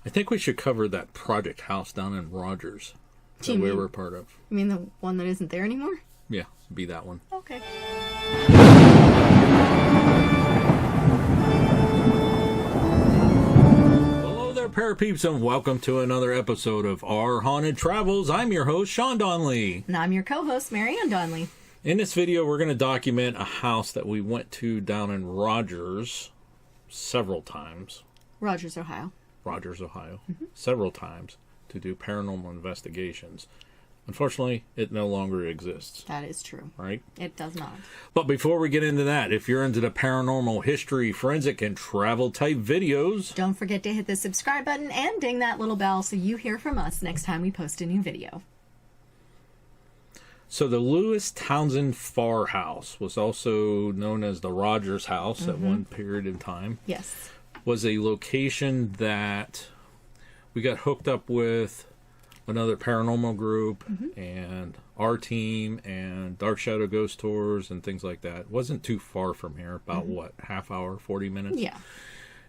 I think we should cover that project house down in Rogers that we were part of. You mean the one that isn't there anymore? Yeah, be that one. Okay. Hello there, parapeeps, and welcome to another episode of Our Haunted Travels. I'm your host, Sean Donnelly. And I'm your co-host, Marianne Donnelly. In this video, we're going to document a house that we went to down in Rogers several times. Rogers, Ohio. Several times to do paranormal investigations. Unfortunately, it no longer exists. That is true. Right? It does not. But before we get into that, if you're into the paranormal, history, forensic, and travel type videos, don't forget to hit the subscribe button and ding that little bell so you hear from us next time we post a new video. So the Louis Townsend Farr House was also known as the Rogers House at one period in time. Yes. Was a location that we got hooked up with another paranormal group and our team and Dark Shadow Ghost Tours and things like that. It wasn't too far from here, about what, half hour, 40 minutes? Yeah.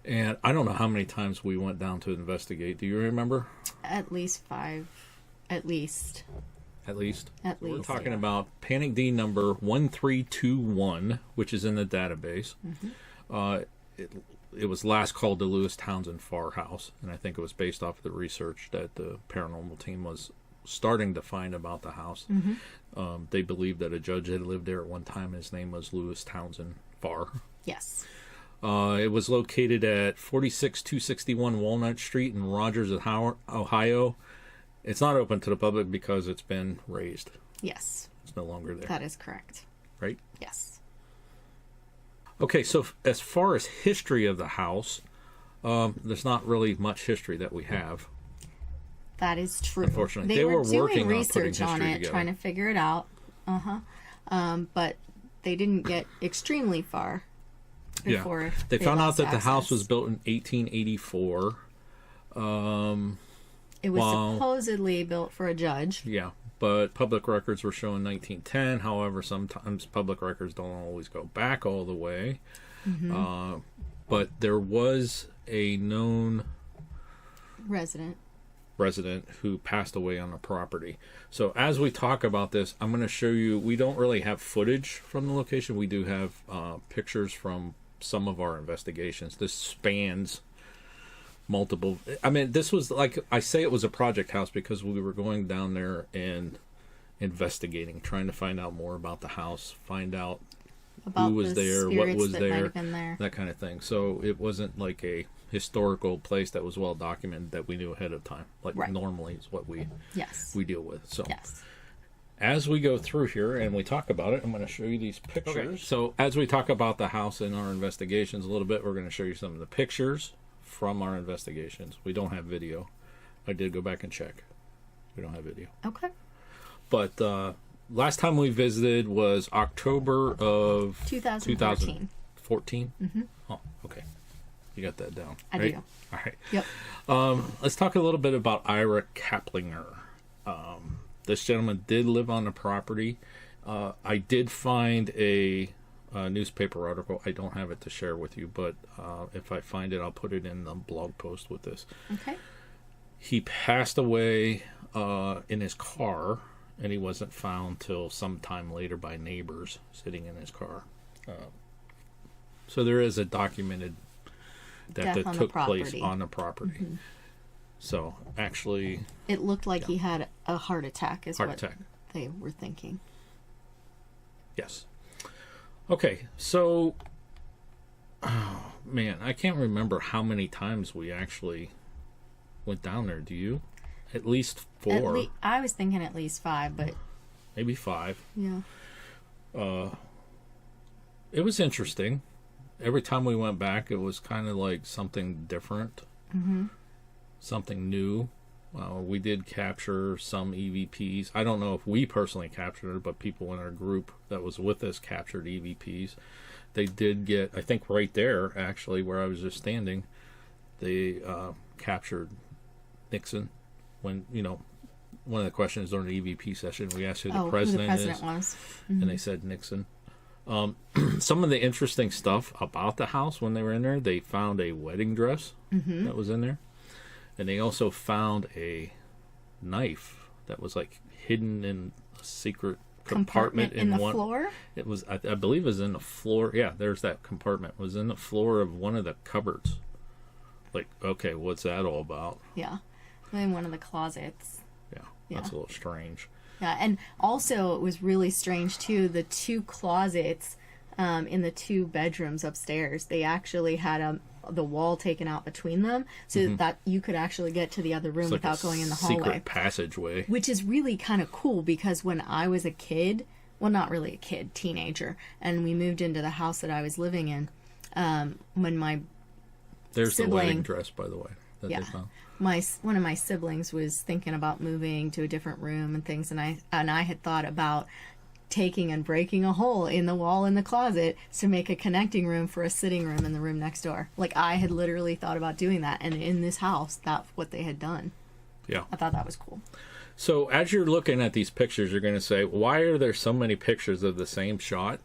And I don't know how many times we went down to investigate. Do you remember? At least 5. At least. We're talking about Panic D number 1321, which is in the database. It was last called the Louis Townsend Farr House, and I think it was based off of the research that the paranormal team was starting to find about the house. They believed that a judge had lived there at one time, and his name was Louis Townsend Farr. Yes. It was located at 46261 Walnut Street in Rogers, Ohio. It's not open to the public because it's been razed. Yes. It's no longer there. That is correct. Right? Yes. Okay, so as far as history of the house, there's not really much history that we have. That is true. Unfortunately, they were working doing on research on it, together. trying to figure it out. But they didn't get extremely far before they found out that the house access. was built in 1884. It was supposedly built for a judge. Yeah, but public records were showing 1910. However, sometimes public records don't always go back all the way. But there was a known resident who passed away on the property. So as we talk about this, I'm going to show you, we don't really have footage from the location. We do have pictures from some of our investigations. This spans multiple, I mean, this was, like I say, it was a project house because we were going down there and investigating, trying to find out more about the house, find out about who was there, what was there, there, that kind of thing. So it wasn't like a historical place that was well documented that we knew ahead of time, like normally is what we deal with. So as we go through here and we talk about it, I'm going to show you these pictures. Okay. So as we talk about the house in our investigations a little bit, we're going to show you some of the pictures from our investigations. We don't have video. I did go back and check. We don't have video. Okay. But last time we visited was October of 2014. 14? Oh, okay. You got that down. I right? do. All right. Yep. Let's talk a little bit about Ira Kaplinger. This gentleman did live on the property. I did find a newspaper article. I don't have it to share with you, but if I find it, I'll put it in the blog post with this. Okay. He passed away in his car, and he wasn't found till sometime later by neighbors sitting in his car. So there is a documented death that took place on the property. So actually, it looked like he had a heart attack. They were thinking. Yes. Okay, so, oh man, I can't remember how many times we actually went down there. Do you? At least 4. I was thinking at least 5, but maybe 5. Yeah. It was interesting. Every time we went back, it was kind of like something different, something new. We did capture some EVPs. I don't know if we personally captured it, but people in our group that was with us captured EVPs. They did get, I think right there, actually, where I was just standing, they captured Nixon. When, one of the questions during the EVP session, we asked who the president was. And they said Nixon. Some of the interesting stuff about the house when they were in there, they found a wedding dress that was in there. And they also found a knife that was like hidden in a secret compartment in the one floor. It was, I believe, it was in the floor. Yeah, there's that compartment. It was in the floor of one of the cupboards. Like, okay, what's that all about? Yeah, in one of the closets. Yeah, that's a little strange. Yeah, and also it was really strange too. The two closets in the two bedrooms upstairs, they actually had the wall taken out between them, so that you could actually get to the other room without going in the hallway. Secret passageway. Which is really kind of cool, because when I was a kid, well, not really a kid, teenager, and we moved into the house that I was living in, when my There's sibling, the wedding dress, by the way, that they found. One of my siblings was thinking about moving to a different room and things, and I had thought about taking and breaking a hole in the wall in the closet to make a connecting room for a sitting room in the room next door. Like, I had literally thought about doing that, and in this house, that's what they had done. Yeah. I thought that was cool. So as you're looking at these pictures, you're going to say, why are there so many pictures of the same shot?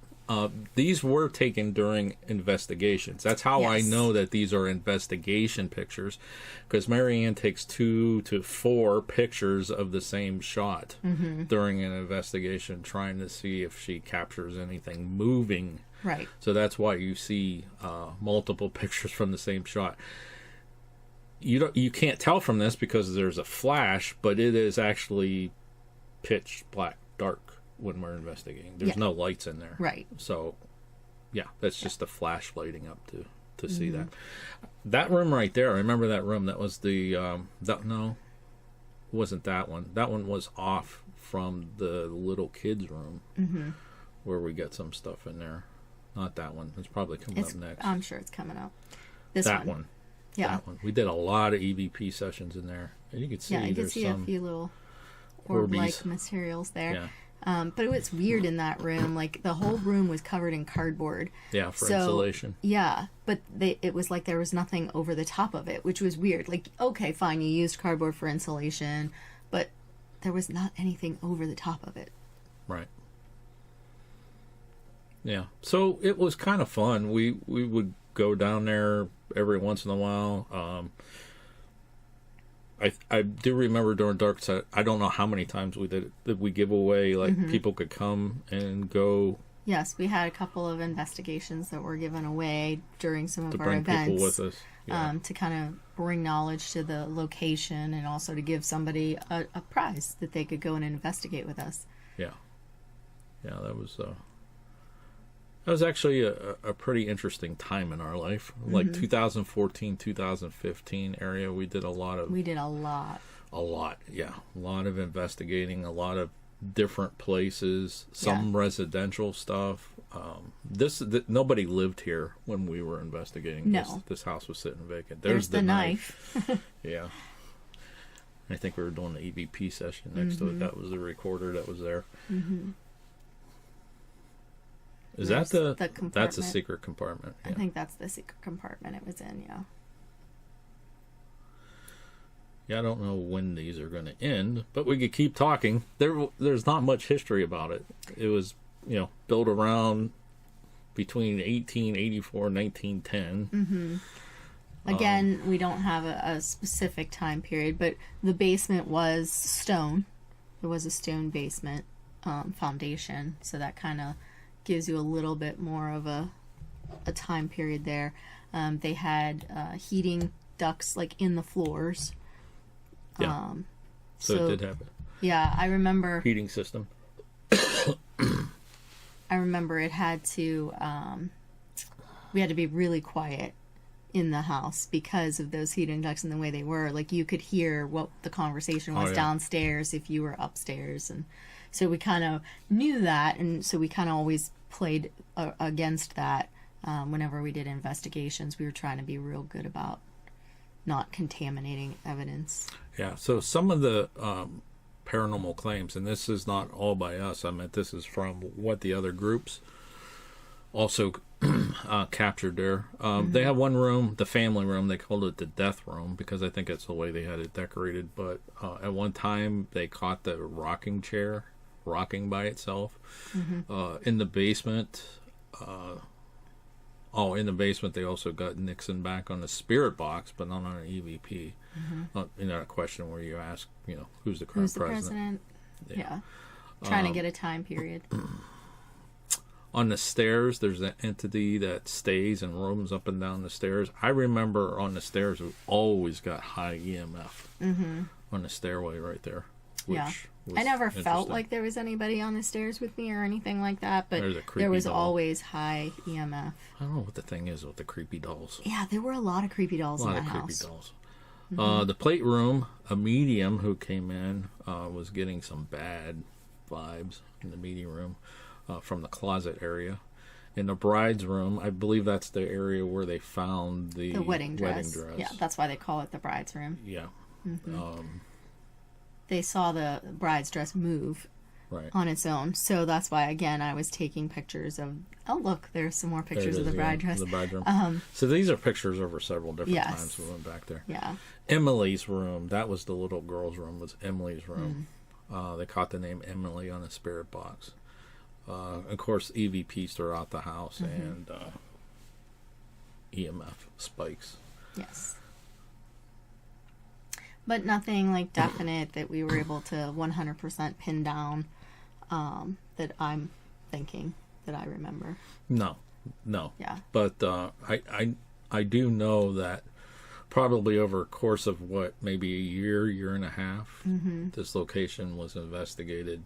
These were taken during investigations. That's how I know that these are investigation pictures, because Mary Ann takes 2 to 4 pictures of the same shot during an investigation, trying to see if she captures anything moving. Right. So that's why you see multiple pictures from the same shot. You can't tell from this because there's a flash, but it is actually pitch black dark when we're investigating. There's no lights in there. Right. So, yeah, that's just a flash lighting up to see that. That room right there, I remember that room. That was the, no, it wasn't that one. That one was off from the little kids' room where we get some stuff in there. Not that one. It's probably coming up next. I'm sure it's coming up. This that one. Yeah. That one. We did a lot of EVP sessions in there. And you can see you can there's see some a few little orb-like materials there. Yeah. But it was weird in that room. Like, the whole room was covered in cardboard. Yeah, for insulation. Yeah, but it was like there was nothing over the top of it, which was weird. Like, okay, fine, you used cardboard for insulation, but there was not anything over the top of it. Right. Yeah. So it was kind of fun. We would go down there every once in a while. I do remember during Dark Side, I don't know how many times we did it, that we give away, like, people could come and go. Yes, we had a couple of investigations that were given away during some of our events. To bring people with us. Yeah. To kind of bring knowledge to the location, and also to give somebody a prize that they could go and investigate with us. Yeah. Yeah, that was actually a pretty interesting time in our life. Like 2014, 2015 area, we did a lot. A lot, yeah. A lot of investigating, a lot of different places, some residential stuff. Nobody lived here when we were investigating. No. This house was sitting vacant. There's the knife. Yeah. I think we were doing the EVP session next to it. That was the recorder that was there. Is that the compartment? That's a secret compartment. Yeah. I think that's the secret compartment it was in, yeah. Yeah, I don't know when these are going to end, but we could keep talking. There's not much history about it. It was, built around between 1884 and 1910. Again, we don't have a specific time period, but the basement was stone. It was a stone basement foundation, so that kind of gives you a little bit more of a time period there. They had heating ducts, like, in the floors. Yeah. So it did happen. Yeah, I remember. Heating system. I remember it had to. We had to be really quiet in the house because of those heating ducts and the way they were. Like, you could hear what the conversation was downstairs if you were upstairs, and so we kind of knew that, and so we kind of always played against that. Whenever we did investigations, we were trying to be real good about not contaminating evidence. Yeah, so some of the paranormal claims, and this is not all by us, I mean, this is from what the other groups also captured there. They had one room, the family room, they called it the death room because I think it's the way they had it decorated, but at one time they caught the rocking chair rocking by itself in the basement. Oh, in the basement, they also got Nixon back on the spirit box, but not on an EVP. In that question where you ask, who's the current president? Yeah. Trying to get a time period. On the stairs, there's an entity that stays and roams up and down the stairs. I remember on the stairs, we always got high EMF on the stairway right there. Which was I never felt like there was anybody on the stairs with me or anything like that, but there was always high EMF. I don't know what the thing is with the creepy dolls. Yeah, there were a lot of creepy dolls in that house. Creepy dolls. The plate room, a medium who came in was getting some bad vibes in the meeting room from the closet area. In the bride's room, I believe that's the area where they found the wedding dress. Yeah, that's why they call it the bride's room. Yeah. They saw the bride's dress move on its own, so that's why, again, I was taking pictures of... Oh, look, there's some more pictures of the bride dress. The bride room. So these are pictures over several different times we went back there. Yeah. Emily's room, that was the little girl's room, was Emily's room. They caught the name Emily on the spirit box. Of course, EVPs throughout the house and EMF spikes. Yes. But nothing like definite that we were able to 100% pin down that I'm thinking that I remember. No. Yeah. But I do know that probably over a course of maybe a year and a half, this location was investigated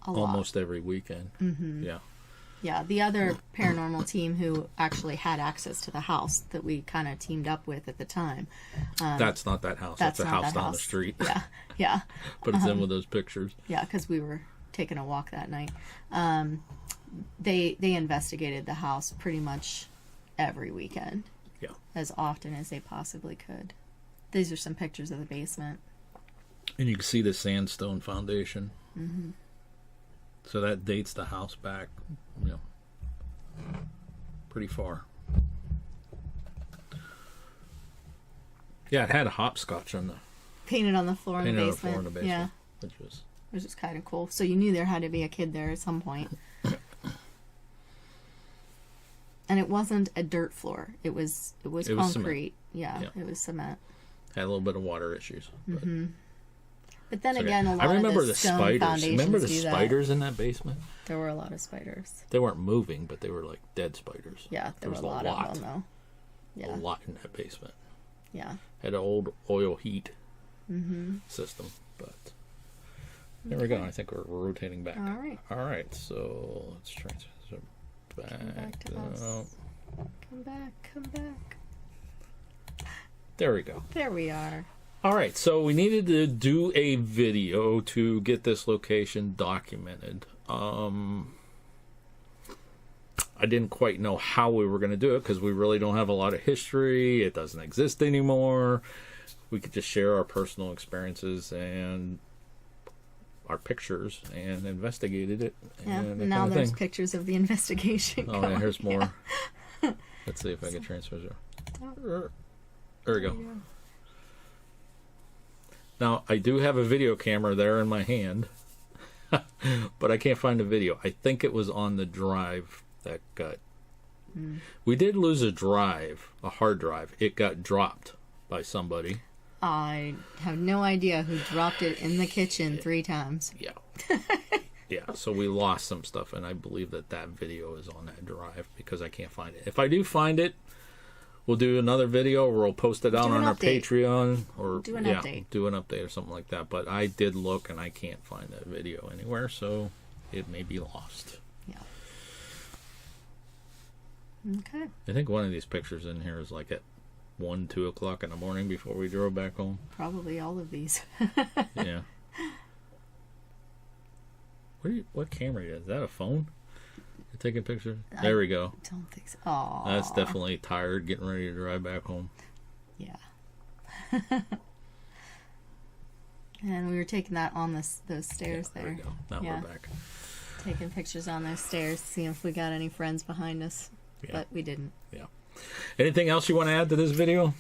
almost every weekend. Yeah. Yeah, the other paranormal team who actually had access to the house that we kind of teamed up with at the time. That's not that house. That's a house down the street. Yeah. But it's in with those pictures. Yeah, because we were taking a walk that night. They investigated the house pretty much every weekend. Yeah. As often as they possibly could. These are some pictures of the basement. And you can see the sandstone foundation. So that dates the house back, pretty far. Yeah, it had a hopscotch on the... Painted on the floor in the basement. Yeah. Which was kind of cool. So you knew there had to be a kid there at some point. And it wasn't a dirt floor. It was concrete. Yeah, it was cement. Had a little bit of water issues. But then again, a lot I remember of the stone spiders. foundations Remember the do spiders in that basement? There were a lot of spiders. They weren't moving, but they were like dead spiders. Yeah, there was a lot of them, though. Yeah. A lot in that basement. Yeah. Had an old oil heat system, but there we go. I think we're rotating back. All right. So let's transfer back. Come back to us. Come back. There we go. There we are. All right, so we needed to do a video to get this location documented. I didn't quite know how we were going to do it because we really don't have a lot of history. It doesn't exist anymore. We could just share our personal experiences and our pictures and investigated it. Yeah, and now there's pictures of the investigation. Oh, yeah, here's more. Yeah. Let's see if I can transfer it. There we go. Now, I do have a video camera there in my hand, but I can't find the video. I think it was on the drive that got... We did lose a drive, a hard drive. It got dropped by somebody. I have no idea who dropped it in the kitchen 3 times. Yeah. Yeah, so we lost some stuff, and I believe that video is on that drive because I can't find it. If I do find it, we'll do another video, or we'll post it out on our Patreon, or do an update. Do an update or something like that. But I did look, and I can't find that video anywhere, so it may be lost. Yeah. Okay. I think one of these pictures in here is like at 1, 2 o'clock in the morning before we drove back home. Probably all of these. Yeah. What camera is that? Is that a phone? You're taking pictures? There we go. I don't think so. Aww. That's definitely tired, getting ready to drive back home. Yeah. And we were taking that on those stairs there. There we go. Now we're back. Taking pictures on those stairs, seeing if we got any friends behind us. Yeah. But we didn't. Yeah. Anything else you want to add to this video?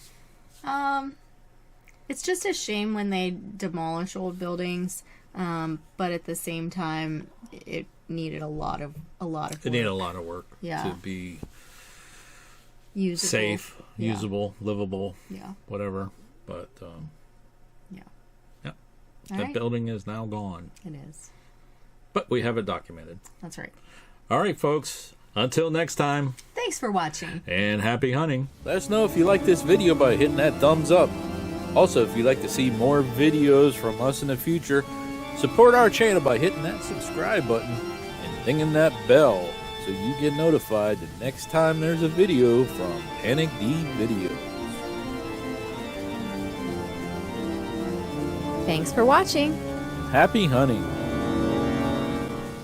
It's just a shame when they demolish old buildings, but at the same time, it needed a lot of work. It needed a lot of work to be usable. safe, usable, livable, Yeah. whatever. But Yeah. yeah, All that right. building is now gone. It is. But we have it documented. That's right. All right, folks. Until next time, Thanks for watching. and happy hunting. Let us know if you like this video by hitting that thumbs up. Also, if you'd like to see more videos from us in the future, support our channel by hitting that subscribe button and dinging that bell so you get notified the next time there's a video from Panic D Videos. Thanks for watching. Happy hunting!